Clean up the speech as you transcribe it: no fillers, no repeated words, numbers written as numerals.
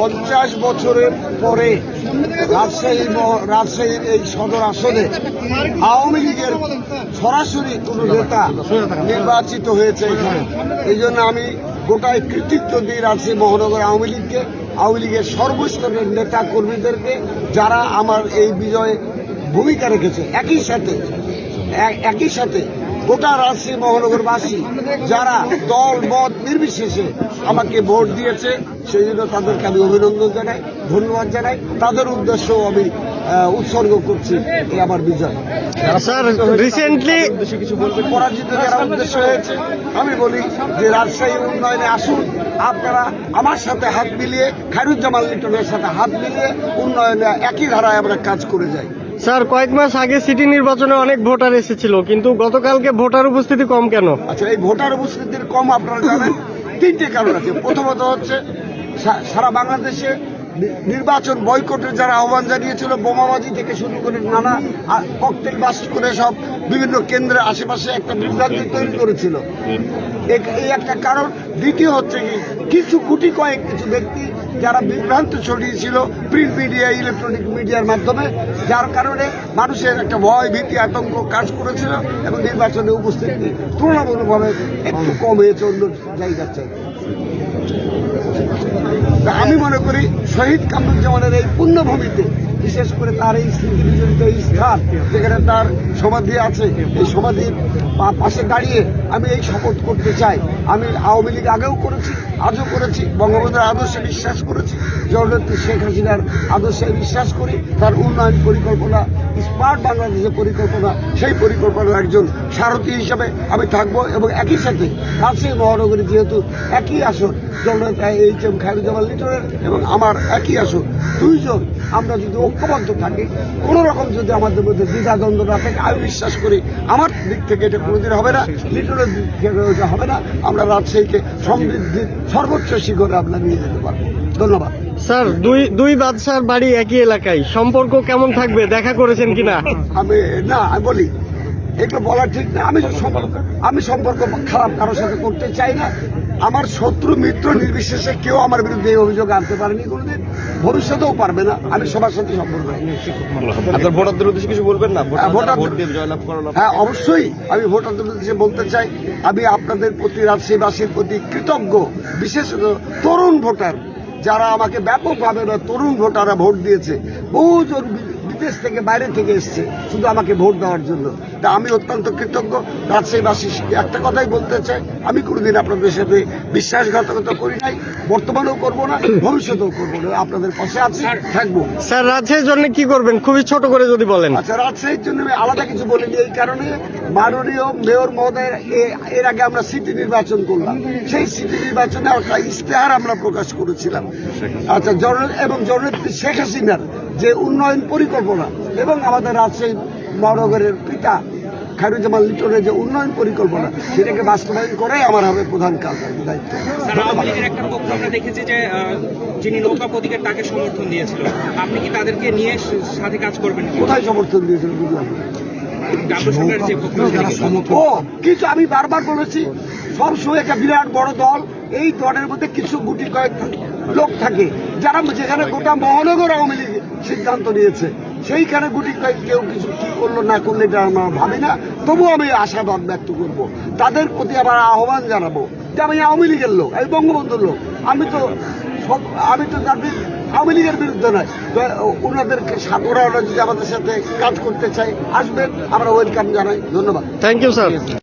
50 বছরের পরে রাজশাহীর এই সদর আসনে আওয়ামী লীগের সরাসরি কোন নেতা নির্বাচিত হয়েছে এখানে। এই জন্য আমি গোটায় কৃতিত্ব দিই রাজশাহী মহানগর আওয়ামী লীগকে, আওয়ামী লীগের সর্বস্তরের নেতা কর্মীদেরকে, যারা আমার এই বিজয়ে ভূমিকা রেখেছে। একই সাথে গোটা রাজশাহী মহানগরবাসী যারা দল মত নির্বিশেষে আমাকে ভোট দিয়েছে, সেই জন্য তাদেরকে আমি অভিনন্দন জানাই, ধন্যবাদ জানাই। তাদের উদ্দেশ্যেও আমি উৎসর্গ করছি এই আমার বিজয়। স্যার, রিসেন্টলি কিছু বলবেন পরাজিত যারা উদ্দেশ্য হয়েছে, আমি বলি যে রাজশাহী উন্নয়নে আসুন, আপনারা আমার সাথে হাত মিলিয়ে, খায়রুজ্জামান লিটনের সাথে হাত মিলিয়ে উন্নয়নে একই ধারায় আমরা কাজ করে যাই। স্যার, কয়েক মাস আগে সিটি নির্বাচনে অনেক ভোটার এসেছিল, কিন্তু গতকালকে ভোটার উপস্থিতি কম কেন? আচ্ছা, এই ভোটার উপস্থিতির কম আপনারা জানেন, তিনটে কারণ আছে। প্রথমত হচ্ছে সারা বাংলাদেশে নির্বাচন বয়কটের যারা আহ্বান জানিয়েছিল, বোমাবাজি থেকে শুরু করে নানা ককটেল বাস্ট করে সব বিভিন্ন কেন্দ্রের আশেপাশে একটা বিভ্রান্তি তৈরি করেছিল, এই একটা কারণ। দ্বিতীয় হচ্ছে কিছু ব্যক্তি যারা বিভ্রান্ত ছড়িয়েছিল প্রিন্ট মিডিয়া, ইলেকট্রনিক মিডিয়ার মাধ্যমে, যার কারণে মানুষের একটা ভয়, ভীতি, আতঙ্ক কাজ করেছিল এবং নির্বাচনে উপস্থিতি তুলনামূলকভাবে একটু কম হয়েছে অন্য জায়গার চাইতে। আমি মনে করি শহীদ কামরুজ্জামানের এই পুণ্যভূমিতে, বিশেষ করে তার এই স্মৃতিবিজড়িত এই স্থান যেখানে তার সমাধি আছে, এই সমাধির পাশে দাঁড়িয়ে আমি এই শপথ করতে চাই। আমি আওয়ামী লীগ আগেও করেছি, আজও করেছি, বঙ্গবন্ধুর আদর্শে বিশ্বাস করেছি, জননেত্রী শেখ হাসিনার আদর্শে বিশ্বাস করি, তার উন্নয়ন পরিকল্পনা, স্মার্ট বাংলাদেশের পরিকল্পনা, সেই পরিকল্পনার একজন সারথী হিসাবে আমি থাকবো। এবং একই সাথে রাজশাহী মহানগরী যেহেতু একই আসন, জননেতা এইচ.এম. খায়রুজ্জামান লিটনের এবং আমার একই আসন, দুইজন আমরা যদি ঐক্যবদ্ধ থাকি, কোনো রকম যদি আমাদের মধ্যে দ্বিধাদ্বন্দ্ব না থাকে, আমি বিশ্বাস করি আমার দিক থেকে এটা কোনোদিন হবে না, লিটনের দিক থেকে এটা হবে না। আমরা রাজশাহীকে সমৃদ্ধির সর্বোচ্চ শিখরে আমরা নিয়ে যেতে পারবো। ধন্যবাদ। স্যার, দুই বাদশার বাড়ি একই এলাকায়, সম্পর্ক কেমন থাকবে, দেখা করেছেন কিনা? আমি বলি এগুলো বলা ঠিক না। আমি সম্পর্ক খারাপ কারোর সাথে করতে চাই না। আমার শত্রু মিত্র নির্বিশেষে কেউ আমার বিরুদ্ধে এই অভিযোগ আনতে পারেনি কোনোদিন, ভবিষ্যতেও পারবে না। আমি সবার সাথে সম্পর্ক। ভোটারদের উদ্দেশ্যে কিছু বলবেন না? হ্যাঁ, অবশ্যই আমি ভোটারদের উদ্দেশ্যে বলতে চাই, আমি আপনাদের প্রতি, রাজশাহীবাসীর প্রতি কৃতজ্ঞ, বিশেষত তরুণ ভোটার যারা আমাকে ব্যাপকভাবে তরুণ ভোটাররা ভোট দিয়েছে। বহুজন বিদেশ থেকে, বাইরে থেকে এসছে শুধু আমাকে ভোট দেওয়ার জন্য। তা আমি অত্যন্ত কৃতজ্ঞ। রাজশাহীবাসী একটা কথাই বলতে চাই, আমি কোনোদিন আপনাদের সাথে বিশ্বাসঘাতকতা করি নাই, বর্তমানেও করবো না, ভবিষ্যতেও করবো না। আপনাদের পাশে আছি, থাকবো। স্যার, রাজশাহীর জন্য কি করবেন, খুবই ছোট করে যদি বলেন? আচ্ছা, রাজশাহীর জন্য আমি আলাদা কিছু বলিনি, এই কারণে মাননীয় মেয়র মহোদয় এর আগে আমরা সিটি নির্বাচন করলাম, সেই সিটি নির্বাচনে একটা ইশতেহার আমরা প্রকাশ করেছিলাম। আচ্ছা, জননেত্রী শেখ হাসিনার যে উন্নয়ন পরিকল্পনা এবং আমাদের রাজশাহী মহানগরের পিতা খায়রুজ্জামান লিটনের যে উন্নয়ন পরিকল্পনা, সেটাকে বাস্তবায়ন করাই আমার হবে প্রধান দায়িত্ব। একটা পক্ষ আমরা দেখেছি যে যিনি নৌকা প্রতীকের তাকে সমর্থন দিয়েছিল, আপনি কি তাদেরকে নিয়ে সাথে কাজ করবেন? কোথায় সমর্থন দিয়েছিল বুঝলাম? কিছু আমি বারবার বলেছি, সবসময় একটা বিরাট বড় দল, এই দলের মধ্যে কিছু গুটি কয়েক লোক থাকে যারা, যেখানে গোটা মহানগর আওয়ামী লীগ সিদ্ধান্ত নিয়েছে, সেইখানে গুটি কয়েক কেউ কিছু কি করলো না করলে এটা আমরা ভাবি না। তবুও আমি আশাবাদ ব্যক্ত করব, তাদের প্রতি আবার আহ্বান জানাবো যে আমি আওয়ামী লীগের লোক, আমি বঙ্গবন্ধুর লোক, আমি তো আওয়ামী লীগের বিরুদ্ধে নয়। ওনাদেরকে ওরা যদি আমাদের সাথে কাজ করতে চাই, আসবেন, আমরা ওয়েলকাম জানাই। ধন্যবাদ। Thank you sir.